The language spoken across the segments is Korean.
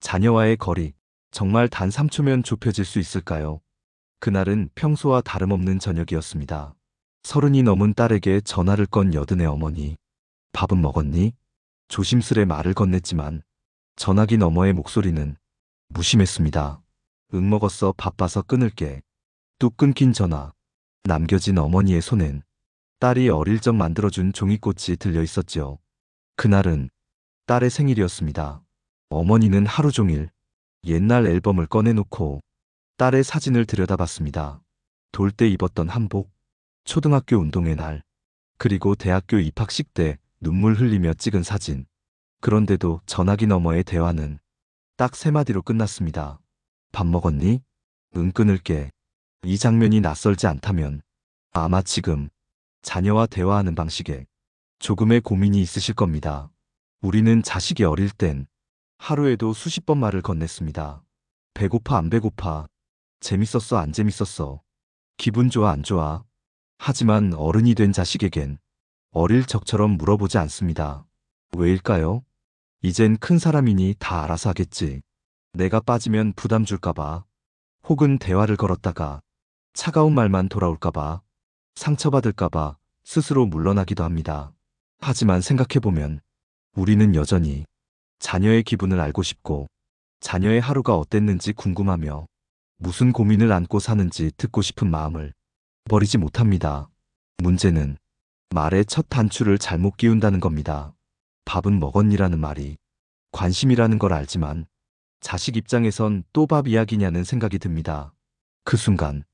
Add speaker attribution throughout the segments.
Speaker 1: 자녀와의 거리, 정말 단 3초면 좁혀질 수 있을까요? 그날은 평소와 다름없는 저녁이었습니다. 30이 넘은 딸에게 전화를 건 여든의 어머니. 밥은 먹었니? 조심스레 말을 건넸지만 전화기 너머의 목소리는 무심했습니다. 응 먹었어. 바빠서 끊을게. 뚝 끊긴 전화. 남겨진 어머니의 손엔 딸이 어릴 적 만들어준 종이꽃이 들려 있었지요. 그날은 딸의 생일이었습니다. 어머니는 하루 종일 옛날 앨범을 꺼내놓고 딸의 사진을 들여다봤습니다. 돌 때 입었던 한복, 초등학교 운동회 날, 그리고 대학교 입학식 때 눈물 흘리며 찍은 사진. 그런데도 전화기 너머의 대화는 딱 3마디로 끝났습니다. 밥 먹었니? 응, 끊을게. 이 장면이 낯설지 않다면 아마 지금 자녀와 대화하는 방식에 조금의 고민이 있으실 겁니다. 우리는 자식이 어릴 땐 하루에도 수십 번 말을 건넸습니다. 배고파 안 배고파? 재밌었어 안 재밌었어? 기분 좋아 안 좋아? 하지만 어른이 된 자식에겐 어릴 적처럼 물어보지 않습니다. 왜일까요? 이젠 큰 사람이니 다 알아서 하겠지. 내가 빠지면 부담 줄까봐. 혹은 대화를 걸었다가 차가운 말만 돌아올까봐. 상처받을까봐 스스로 물러나기도 합니다. 하지만 생각해보면 우리는 여전히 자녀의 기분을 알고 싶고 자녀의 하루가 어땠는지 궁금하며 무슨 고민을 안고 사는지 듣고 싶은 마음을 버리지 못합니다. 문제는 말의 첫 단추를 잘못 끼운다는 겁니다. 밥은 먹었니라는 말이 관심이라는 걸 알지만 자식 입장에선 또 밥 이야기냐는 생각이 듭니다. 그 순간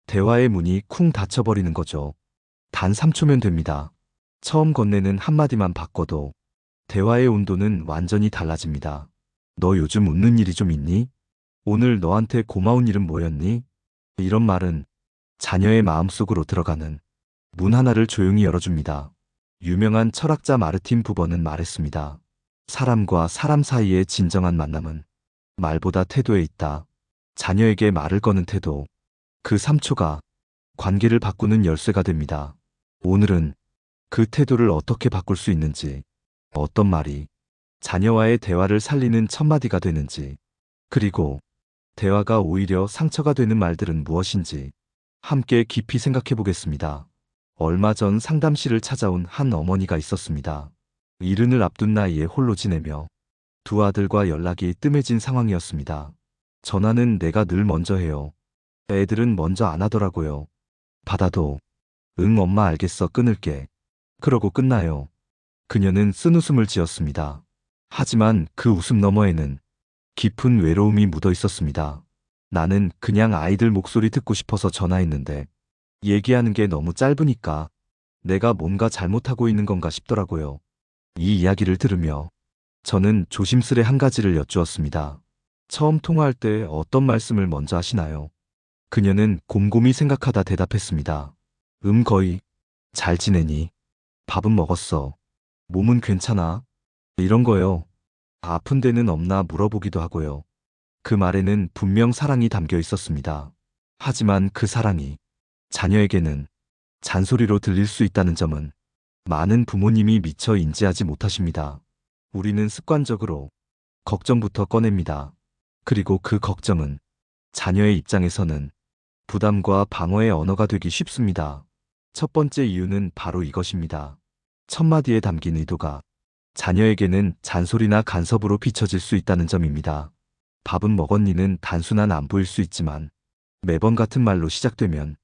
Speaker 1: 대화의 문이 쿵 닫혀버리는 거죠. 단 3초면 됩니다. 처음 건네는 한마디만 바꿔도 대화의 온도는 완전히 달라집니다. 너 요즘 웃는 일이 좀 있니? 오늘 너한테 고마운 일은 뭐였니? 이런 말은 자녀의 마음속으로 들어가는 문 하나를 조용히 열어줍니다. 유명한 철학자 마르틴 부버는 말했습니다. 사람과 사람 사이의 진정한 만남은 말보다 태도에 있다. 자녀에게 말을 거는 태도. 그 3초가 관계를 바꾸는 열쇠가 됩니다. 오늘은 그 태도를 어떻게 바꿀 수 있는지, 어떤 말이 자녀와의 대화를 살리는 첫마디가 되는지, 그리고 대화가 오히려 상처가 되는 말들은 무엇인지 함께 깊이 생각해 보겠습니다. 얼마 전 상담실을 찾아온 한 어머니가 있었습니다. 이른을 앞둔 나이에 홀로 지내며 두 아들과 연락이 뜸해진 상황이었습니다. 전화는 내가 늘 먼저 해요. 애들은 먼저 안 하더라고요. 받아도 응 엄마 알겠어 끊을게. 그러고 끝나요. 그녀는 쓴웃음을 지었습니다. 하지만 그 웃음 너머에는 깊은 외로움이 묻어 있었습니다. 나는 그냥 아이들 목소리 듣고 싶어서 전화했는데 얘기하는 게 너무 짧으니까 내가 뭔가 잘못하고 있는 건가 싶더라고요. 이 이야기를 들으며 저는 조심스레 한 가지를 여쭈었습니다. 처음 통화할 때 어떤 말씀을 먼저 하시나요? 그녀는 곰곰이 생각하다 대답했습니다. 거의. 잘 지내니? 밥은 먹었어. 몸은 괜찮아? 이런 거요. 아픈 데는 없나 물어보기도 하고요. 그 말에는 분명 사랑이 담겨 있었습니다. 하지만 그 사랑이 자녀에게는 잔소리로 들릴 수 있다는 점은 많은 부모님이 미처 인지하지 못하십니다. 우리는 습관적으로 걱정부터 꺼냅니다. 그리고 그 걱정은 자녀의 입장에서는 부담과 방어의 언어가 되기 쉽습니다. 첫 번째 이유는 바로 이것입니다. 첫 마디에 담긴 의도가 자녀에게는 잔소리나 간섭으로 비춰질 수 있다는 점입니다. 밥은 먹었니는 단순한 안부일 수 있지만 매번 같은 말로 시작되면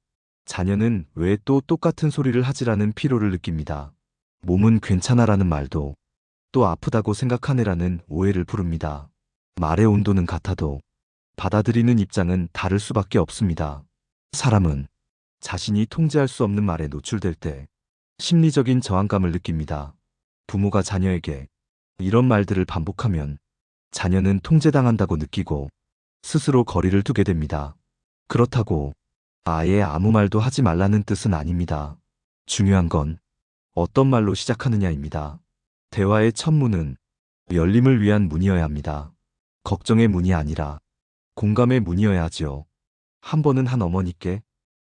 Speaker 1: 자녀는 왜 또 똑같은 소리를 하지라는 피로를 느낍니다. 몸은 괜찮아라는 말도 또 아프다고 생각하네라는 오해를 부릅니다. 말의 온도는 같아도 받아들이는 입장은 다를 수밖에 없습니다. 사람은 자신이 통제할 수 없는 말에 노출될 때 심리적인 저항감을 느낍니다. 부모가 자녀에게 이런 말들을 반복하면 자녀는 통제당한다고 느끼고 스스로 거리를 두게 됩니다. 그렇다고 아예 아무 말도 하지 말라는 뜻은 아닙니다. 중요한 건 어떤 말로 시작하느냐입니다. 대화의 첫 문은 열림을 위한 문이어야 합니다. 걱정의 문이 아니라 공감의 문이어야 하지요. 한 번은 한 어머니께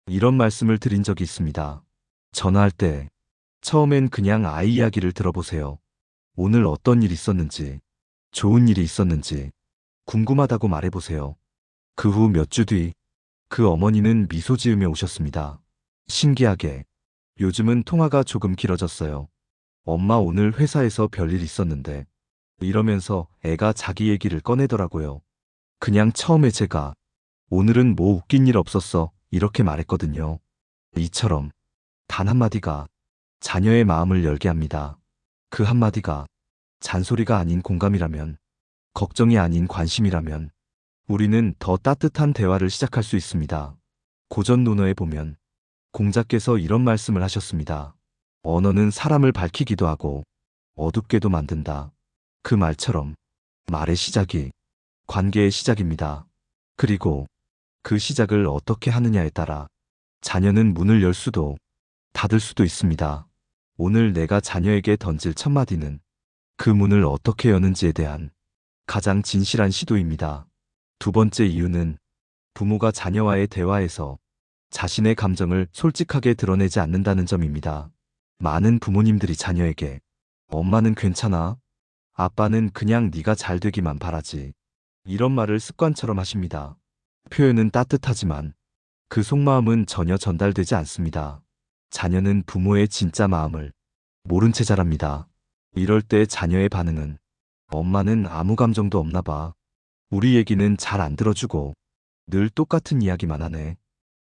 Speaker 1: 이런 말씀을 드린 적이 있습니다. 전화할 때 처음엔 그냥 아이 이야기를 들어보세요. 오늘 어떤 일이 있었는지, 좋은 일이 있었는지, 궁금하다고 말해보세요. 그 후 몇 주 뒤, 그 어머니는 미소 지으며 오셨습니다. 신기하게, 요즘은 통화가 조금 길어졌어요. 엄마 오늘 회사에서 별일 있었는데, 이러면서 애가 자기 얘기를 꺼내더라고요. 그냥 처음에 제가, 오늘은 뭐 웃긴 일 없었어, 이렇게 말했거든요. 이처럼, 단 한마디가 자녀의 마음을 열게 합니다. 그 한마디가 잔소리가 아닌 공감이라면, 걱정이 아닌 관심이라면, 우리는 더 따뜻한 대화를 시작할 수 있습니다. 고전 논어에 보면 공자께서 이런 말씀을 하셨습니다. 언어는 사람을 밝히기도 하고 어둡게도 만든다. 그 말처럼 말의 시작이 관계의 시작입니다. 그리고 그 시작을 어떻게 하느냐에 따라 자녀는 문을 열 수도 닫을 수도 있습니다. 오늘 내가 자녀에게 던질 첫 마디는 그 문을 어떻게 여는지에 대한 가장 진실한 시도입니다. 두 번째 이유는 부모가 자녀와의 대화에서 자신의 감정을 솔직하게 드러내지 않는다는 점입니다. 많은 부모님들이 자녀에게 엄마는 괜찮아, 아빠는 그냥 네가 잘 되기만 바라지, 이런 말을 습관처럼 하십니다. 표현은 따뜻하지만 그 속마음은 전혀 전달되지 않습니다. 자녀는 부모의 진짜 마음을 모른 채 자랍니다. 이럴 때 자녀의 반응은 엄마는 아무 감정도 없나 봐. 우리 얘기는 잘 안 들어주고 늘 똑같은 이야기만 하네.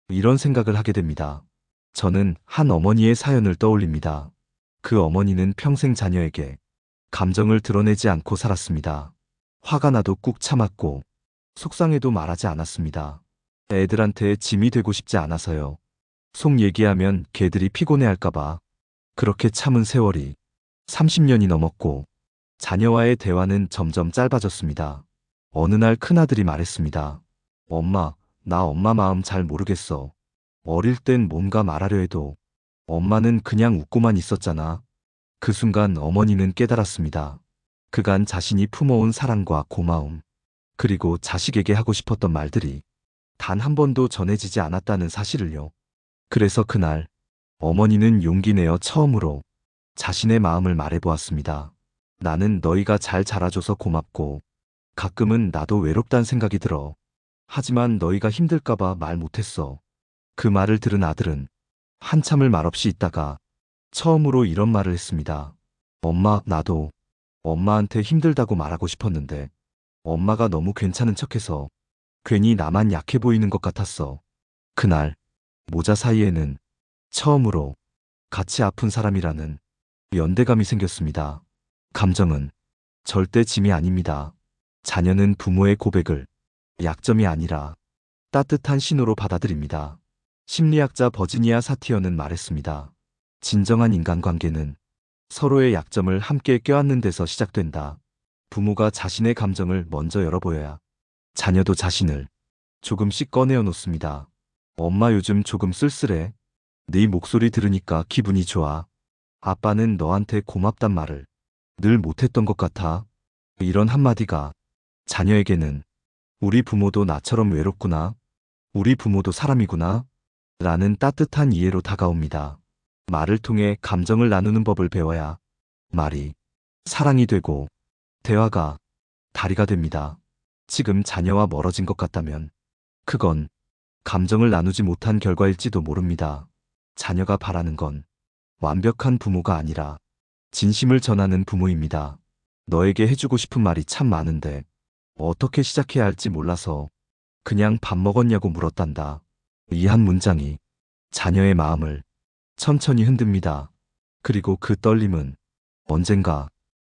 Speaker 1: 이런 생각을 하게 됩니다. 저는 한 어머니의 사연을 떠올립니다. 그 어머니는 평생 자녀에게 감정을 드러내지 않고 살았습니다. 화가 나도 꾹 참았고 속상해도 말하지 않았습니다. 애들한테 짐이 되고 싶지 않아서요. 속 얘기하면 걔들이 피곤해할까봐. 그렇게 참은 세월이 30년이 넘었고 자녀와의 대화는 점점 짧아졌습니다. 어느 날 큰아들이 말했습니다. 엄마, 나 엄마 마음 잘 모르겠어. 어릴 땐 뭔가 말하려 해도 엄마는 그냥 웃고만 있었잖아. 그 순간 어머니는 깨달았습니다. 그간 자신이 품어온 사랑과 고마움, 그리고 자식에게 하고 싶었던 말들이 단 한 번도 전해지지 않았다는 사실을요. 그래서 그날 어머니는 용기 내어 처음으로 자신의 마음을 말해보았습니다. 나는 너희가 잘 자라줘서 고맙고 가끔은 나도 외롭단 생각이 들어. 하지만 너희가 힘들까봐 말 못했어. 그 말을 들은 아들은 한참을 말없이 있다가 처음으로 이런 말을 했습니다. 엄마, 나도 엄마한테 힘들다고 말하고 싶었는데 엄마가 너무 괜찮은 척해서 괜히 나만 약해 보이는 것 같았어. 그날 모자 사이에는 처음으로 같이 아픈 사람이라는 연대감이 생겼습니다. 감정은 절대 짐이 아닙니다. 자녀는 부모의 고백을 약점이 아니라 따뜻한 신호로 받아들입니다. 심리학자 버지니아 사티어는 말했습니다. 진정한 인간관계는 서로의 약점을 함께 껴안는 데서 시작된다. 부모가 자신의 감정을 먼저 열어보여야 자녀도 자신을 조금씩 꺼내어 놓습니다. 엄마 요즘 조금 쓸쓸해. 네 목소리 들으니까 기분이 좋아. 아빠는 너한테 고맙단 말을 늘 못했던 것 같아. 이런 한마디가 자녀에게는 우리 부모도 나처럼 외롭구나. 우리 부모도 사람이구나. 라는 따뜻한 이해로 다가옵니다. 말을 통해 감정을 나누는 법을 배워야 말이 사랑이 되고 대화가 다리가 됩니다. 지금 자녀와 멀어진 것 같다면 그건 감정을 나누지 못한 결과일지도 모릅니다. 자녀가 바라는 건 완벽한 부모가 아니라 진심을 전하는 부모입니다. 너에게 해주고 싶은 말이 참 많은데 어떻게 시작해야 할지 몰라서 그냥 밥 먹었냐고 물었단다. 이 한 문장이 자녀의 마음을 천천히 흔듭니다. 그리고 그 떨림은 언젠가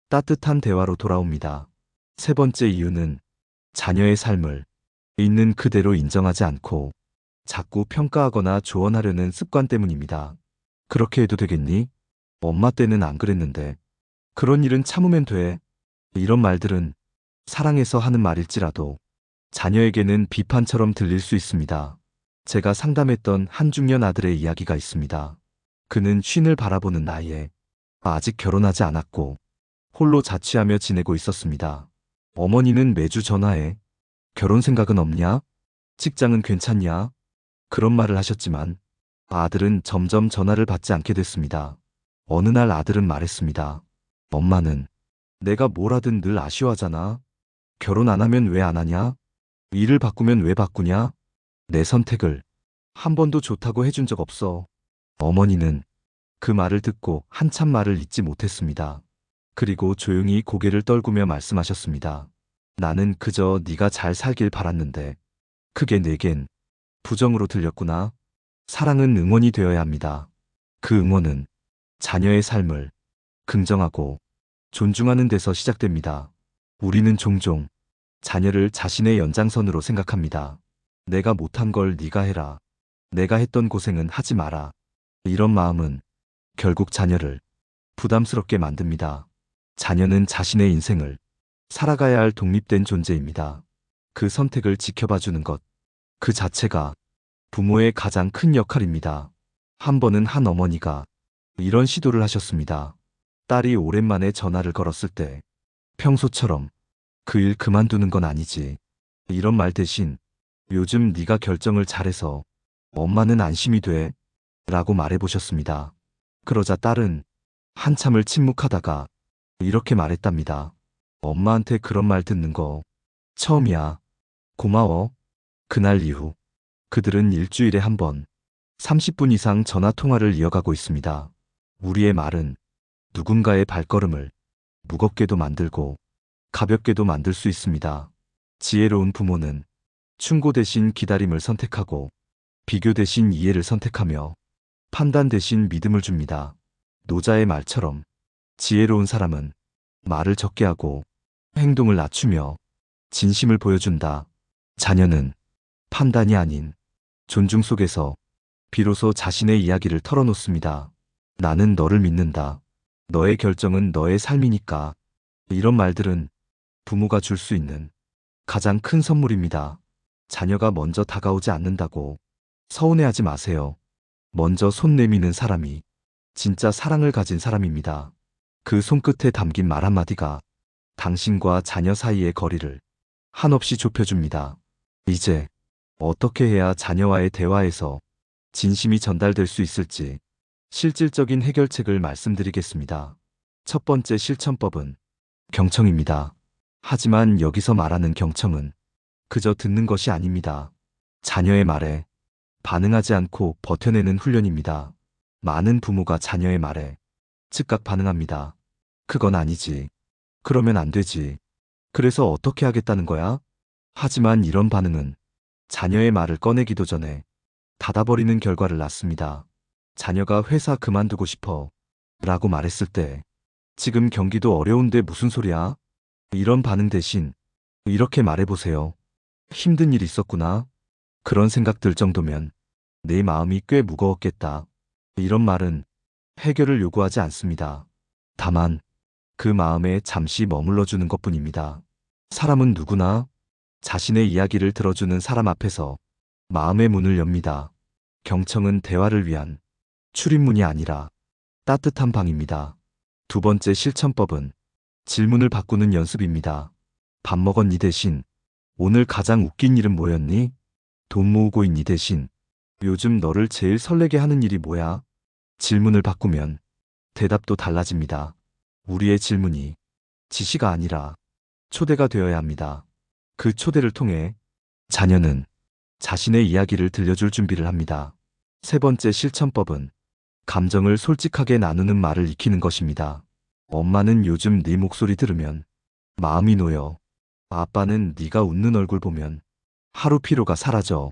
Speaker 1: 따뜻한 대화로 돌아옵니다. 세 번째 이유는 자녀의 삶을 있는 그대로 인정하지 않고 자꾸 평가하거나 조언하려는 습관 때문입니다. 그렇게 해도 되겠니? 엄마 때는 안 그랬는데. 그런 일은 참으면 돼. 이런 말들은 사랑해서 하는 말일지라도 자녀에게는 비판처럼 들릴 수 있습니다. 제가 상담했던 한 중년 아들의 이야기가 있습니다. 그는 쉰을 바라보는 나이에 아직 결혼하지 않았고 홀로 자취하며 지내고 있었습니다. 어머니는 매주 전화해 결혼 생각은 없냐? 직장은 괜찮냐? 그런 말을 하셨지만 아들은 점점 전화를 받지 않게 됐습니다. 어느 날 아들은 말했습니다. 엄마는 내가 뭘 하든 늘 아쉬워하잖아. 결혼 안 하면 왜 안 하냐? 일을 바꾸면 왜 바꾸냐? 내 선택을 한 번도 좋다고 해준 적 없어. 어머니는 그 말을 듣고 한참 말을 잇지 못했습니다. 그리고 조용히 고개를 떨구며 말씀하셨습니다. 나는 그저 네가 잘 살길 바랐는데 그게 내겐 부정으로 들렸구나. 사랑은 응원이 되어야 합니다. 그 응원은 자녀의 삶을 긍정하고 존중하는 데서 시작됩니다. 우리는 종종 자녀를 자신의 연장선으로 생각합니다. 내가 못한 걸 네가 해라. 내가 했던 고생은 하지 마라. 이런 마음은 결국 자녀를 부담스럽게 만듭니다. 자녀는 자신의 인생을 살아가야 할 독립된 존재입니다. 그 선택을 지켜봐 주는 것, 그 자체가 부모의 가장 큰 역할입니다. 한 번은 한 어머니가 이런 시도를 하셨습니다. 딸이 오랜만에 전화를 걸었을 때 평소처럼 그 일 그만두는 건 아니지. 이런 말 대신 요즘 네가 결정을 잘해서 엄마는 안심이 돼 라고 말해보셨습니다. 그러자 딸은 한참을 침묵하다가 이렇게 말했답니다. 엄마한테 그런 말 듣는 거 처음이야. 고마워. 그날 이후 그들은 일주일에 한 번 30분 이상 전화 통화를 이어가고 있습니다. 우리의 말은 누군가의 발걸음을 무겁게도 만들고 가볍게도 만들 수 있습니다. 지혜로운 부모는 충고 대신 기다림을 선택하고 비교 대신 이해를 선택하며 판단 대신 믿음을 줍니다. 노자의 말처럼 지혜로운 사람은 말을 적게 하고 행동을 낮추며 진심을 보여준다. 자녀는 판단이 아닌 존중 속에서 비로소 자신의 이야기를 털어놓습니다. 나는 너를 믿는다. 너의 결정은 너의 삶이니까. 이런 말들은 부모가 줄 수 있는 가장 큰 선물입니다. 자녀가 먼저 다가오지 않는다고 서운해하지 마세요. 먼저 손 내미는 사람이 진짜 사랑을 가진 사람입니다. 그 손끝에 담긴 말 한마디가 당신과 자녀 사이의 거리를 한없이 좁혀줍니다. 이제 어떻게 해야 자녀와의 대화에서 진심이 전달될 수 있을지 실질적인 해결책을 말씀드리겠습니다. 첫 번째 실천법은 경청입니다. 하지만 여기서 말하는 경청은 그저 듣는 것이 아닙니다. 자녀의 말에 반응하지 않고 버텨내는 훈련입니다. 많은 부모가 자녀의 말에 즉각 반응합니다. 그건 아니지. 그러면 안 되지. 그래서 어떻게 하겠다는 거야? 하지만 이런 반응은 자녀의 말을 꺼내기도 전에 닫아버리는 결과를 낳습니다. 자녀가 회사 그만두고 싶어 라고 말했을 때 지금 경기도 어려운데 무슨 소리야? 이런 반응 대신 이렇게 말해보세요. 힘든 일 있었구나. 그런 생각 들 정도면 내 마음이 꽤 무거웠겠다. 이런 말은 해결을 요구하지 않습니다. 다만 그 마음에 잠시 머물러 주는 것뿐입니다. 사람은 누구나 자신의 이야기를 들어주는 사람 앞에서 마음의 문을 엽니다. 경청은 대화를 위한 출입문이 아니라 따뜻한 방입니다. 두 번째 실천법은 질문을 바꾸는 연습입니다. 밥 먹었니 대신 오늘 가장 웃긴 일은 뭐였니? 돈 모으고 있니 대신 요즘 너를 제일 설레게 하는 일이 뭐야? 질문을 바꾸면 대답도 달라집니다. 우리의 질문이 지시가 아니라 초대가 되어야 합니다. 그 초대를 통해 자녀는 자신의 이야기를 들려줄 준비를 합니다. 세 번째 실천법은 감정을 솔직하게 나누는 말을 익히는 것입니다. 엄마는 요즘 네 목소리 들으면 마음이 놓여. 아빠는 네가 웃는 얼굴 보면 하루 피로가 사라져.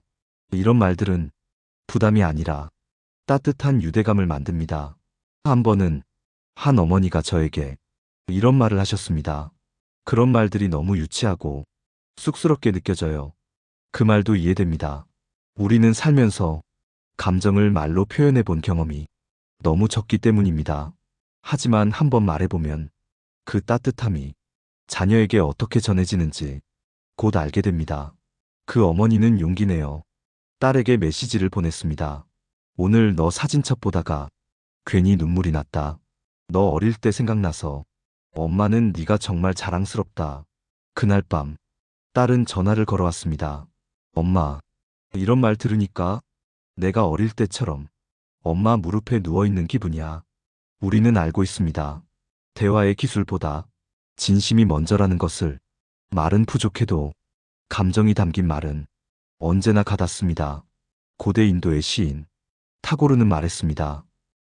Speaker 1: 이런 말들은 부담이 아니라 따뜻한 유대감을 만듭니다. 한 번은 한 어머니가 저에게 이런 말을 하셨습니다. 그런 말들이 너무 유치하고 쑥스럽게 느껴져요. 그 말도 이해됩니다. 우리는 살면서 감정을 말로 표현해 본 경험이 너무 적기 때문입니다. 하지만 한번 말해보면 그 따뜻함이 자녀에게 어떻게 전해지는지 곧 알게 됩니다. 그 어머니는 용기 내어 딸에게 메시지를 보냈습니다. 오늘 너 사진첩 보다가 괜히 눈물이 났다. 너 어릴 때 생각나서 엄마는 네가 정말 자랑스럽다. 그날 밤 딸은 전화를 걸어왔습니다. 엄마, 이런 말 들으니까 내가 어릴 때처럼 엄마 무릎에 누워있는 기분이야. 우리는 알고 있습니다. 대화의 기술보다 진심이 먼저라는 것을 말은 부족해도 감정이 담긴 말은 언제나 가닿습니다. 고대 인도의 시인 타고르는 말했습니다.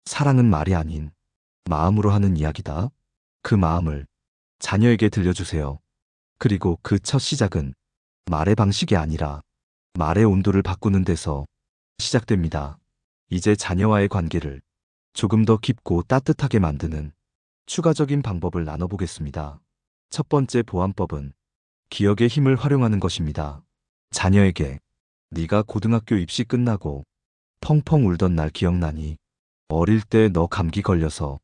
Speaker 1: 사랑은 말이 아닌 마음으로 하는 이야기다. 그 마음을 자녀에게 들려주세요. 그리고 그 첫 시작은 말의 방식이 아니라 말의 온도를 바꾸는 데서 시작됩니다. 이제 자녀와의 관계를 조금 더 깊고 따뜻하게 만드는 추가적인 방법을 나눠보겠습니다. 첫 번째 보완법은 기억의 힘을 활용하는 것입니다. 자녀에게 네가 고등학교 입시 끝나고 펑펑 울던 날 기억나니? 어릴 때 너 감기 걸려서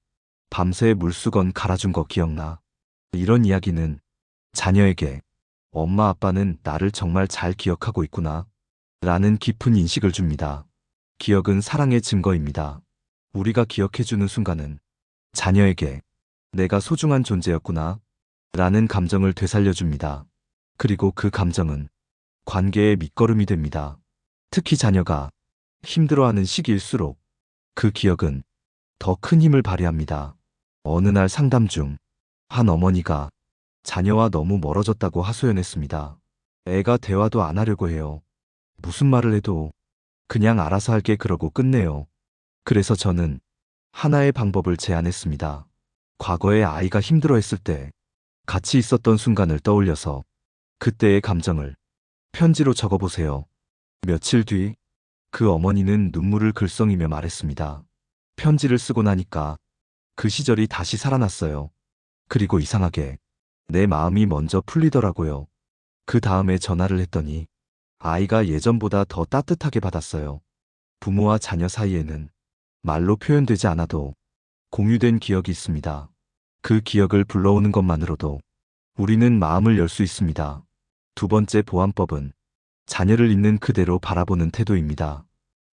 Speaker 1: 밤새 물수건 갈아준 거 기억나? 이런 이야기는 자녀에게 엄마 아빠는 나를 정말 잘 기억하고 있구나 라는 깊은 인식을 줍니다. 기억은 사랑의 증거입니다. 우리가 기억해주는 순간은 자녀에게 내가 소중한 존재였구나 라는 감정을 되살려줍니다. 그리고 그 감정은 관계의 밑거름이 됩니다. 특히 자녀가 힘들어하는 시기일수록 그 기억은 더 큰 힘을 발휘합니다. 어느 날 상담 중 한 어머니가 자녀와 너무 멀어졌다고 하소연했습니다. 애가 대화도 안 하려고 해요. 무슨 말을 해도 그냥 알아서 할게 그러고 끝내요. 그래서 저는 하나의 방법을 제안했습니다. 과거에 아이가 힘들어했을 때 같이 있었던 순간을 떠올려서 그때의 감정을 편지로 적어보세요. 며칠 뒤 그 어머니는 눈물을 글썽이며 말했습니다. 편지를 쓰고 나니까 그 시절이 다시 살아났어요. 그리고 이상하게 내 마음이 먼저 풀리더라고요. 그 다음에 전화를 했더니 아이가 예전보다 더 따뜻하게 받았어요. 부모와 자녀 사이에는 말로 표현되지 않아도 공유된 기억이 있습니다. 그 기억을 불러오는 것만으로도 우리는 마음을 열 수 있습니다. 두 번째 보완법은 자녀를 있는 그대로 바라보는 태도입니다.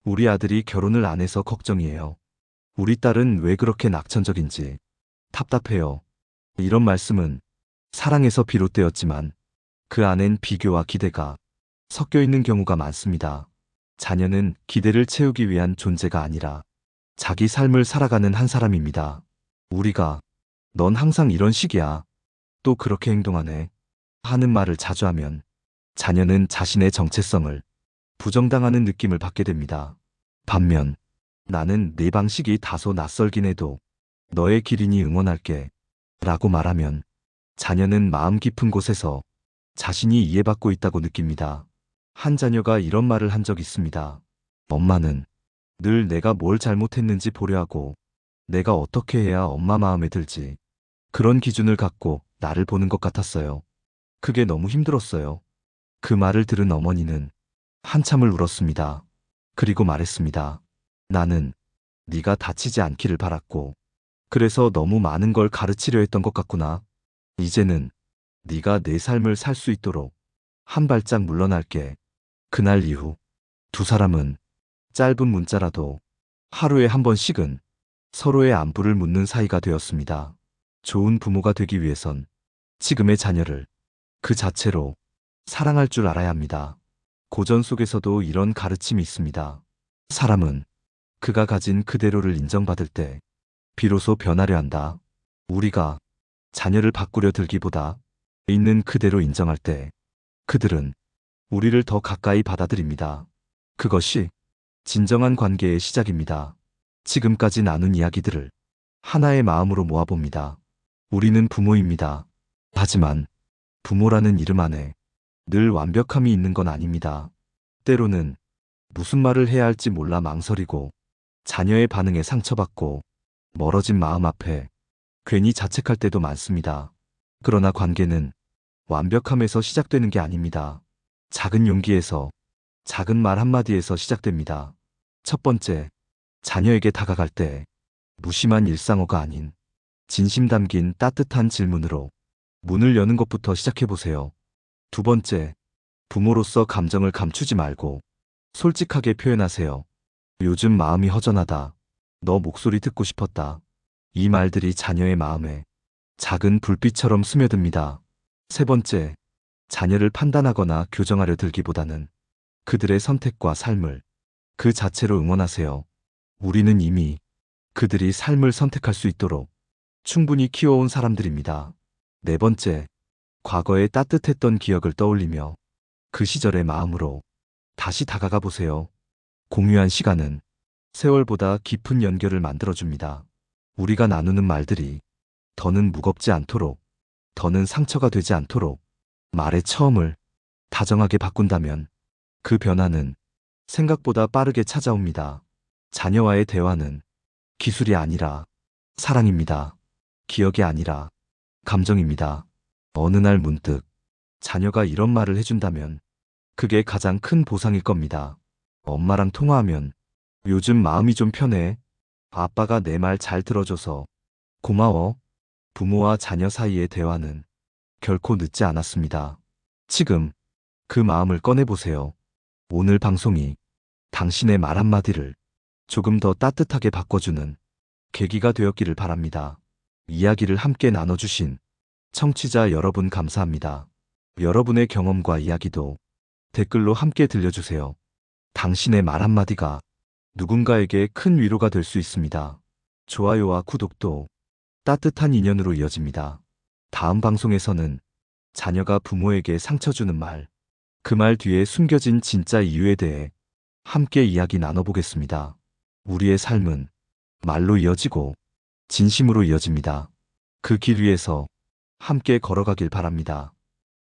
Speaker 1: 우리 아들이 결혼을 안 해서 걱정이에요. 우리 딸은 왜 그렇게 낙천적인지 답답해요. 이런 말씀은 사랑에서 비롯되었지만 그 안엔 비교와 기대가 섞여 있는 경우가 많습니다. 자녀는 기대를 채우기 위한 존재가 아니라 자기 삶을 살아가는 한 사람입니다. 우리가 넌 항상 이런 식이야. 또 그렇게 행동하네. 하는 말을 자주 하면 자녀는 자신의 정체성을 부정당하는 느낌을 받게 됩니다. 반면 나는 네 방식이 다소 낯설긴 해도 너의 길이니 응원할게 라고 말하면 자녀는 마음 깊은 곳에서 자신이 이해받고 있다고 느낍니다. 한 자녀가 이런 말을 한 적 있습니다. 엄마는 늘 내가 뭘 잘못했는지 보려 하고 내가 어떻게 해야 엄마 마음에 들지 그런 기준을 갖고 나를 보는 것 같았어요. 그게 너무 힘들었어요. 그 말을 들은 어머니는 한참을 울었습니다. 그리고 말했습니다. 나는 네가 다치지 않기를 바랐고 그래서 너무 많은 걸 가르치려 했던 것 같구나. 이제는 네가 내 삶을 살 수 있도록 한 발짝 물러날게. 그날 이후 두 사람은 짧은 문자라도 하루에 한 번씩은 서로의 안부를 묻는 사이가 되었습니다. 좋은 부모가 되기 위해선 지금의 자녀를 그 자체로 사랑할 줄 알아야 합니다. 고전 속에서도 이런 가르침이 있습니다. 사람은 그가 가진 그대로를 인정받을 때 비로소 변하려 한다. 우리가 자녀를 바꾸려 들기보다 있는 그대로 인정할 때 그들은 우리를 더 가까이 받아들입니다. 그것이 진정한 관계의 시작입니다. 지금까지 나눈 이야기들을 하나의 마음으로 모아봅니다. 우리는 부모입니다. 하지만 부모라는 이름 안에 늘 완벽함이 있는 건 아닙니다. 때로는 무슨 말을 해야 할지 몰라 망설이고 자녀의 반응에 상처받고 멀어진 마음 앞에 괜히 자책할 때도 많습니다. 그러나 관계는 완벽함에서 시작되는 게 아닙니다. 작은 용기에서, 작은 말 한마디에서 시작됩니다. 첫 번째, 자녀에게 다가갈 때 무심한 일상어가 아닌 진심 담긴 따뜻한 질문으로 문을 여는 것부터 시작해보세요. 두 번째, 부모로서 감정을 감추지 말고 솔직하게 표현하세요. 요즘 마음이 허전하다. 너 목소리 듣고 싶었다. 이 말들이 자녀의 마음에 작은 불빛처럼 스며듭니다. 세 번째, 자녀를 판단하거나 교정하려 들기보다는 그들의 선택과 삶을 그 자체로 응원하세요. 우리는 이미 그들이 삶을 선택할 수 있도록 충분히 키워온 사람들입니다. 네 번째, 과거의 따뜻했던 기억을 떠올리며 그 시절의 마음으로 다시 다가가 보세요. 공유한 시간은 세월보다 깊은 연결을 만들어줍니다. 우리가 나누는 말들이 더는 무겁지 않도록, 더는 상처가 되지 않도록 말의 처음을 다정하게 바꾼다면 그 변화는 생각보다 빠르게 찾아옵니다. 자녀와의 대화는 기술이 아니라 사랑입니다. 기억이 아니라 감정입니다. 어느 날 문득 자녀가 이런 말을 해준다면 그게 가장 큰 보상일 겁니다. 엄마랑 통화하면 요즘 마음이 좀 편해. 아빠가 내 말 잘 들어줘서 고마워. 부모와 자녀 사이의 대화는 결코 늦지 않았습니다. 지금 그 마음을 꺼내보세요. 오늘 방송이 당신의 말 한마디를 조금 더 따뜻하게 바꿔주는 계기가 되었기를 바랍니다. 이야기를 함께 나눠주신 청취자 여러분 감사합니다. 여러분의 경험과 이야기도 댓글로 함께 들려주세요. 당신의 말 한마디가 누군가에게 큰 위로가 될 수 있습니다. 좋아요와 구독도 따뜻한 인연으로 이어집니다. 다음 방송에서는 자녀가 부모에게 상처 주는 말, 그 말 뒤에 숨겨진 진짜 이유에 대해 함께 이야기 나눠보겠습니다. 우리의 삶은 말로 이어지고 진심으로 이어집니다. 그 길 위에서 함께 걸어가길 바랍니다.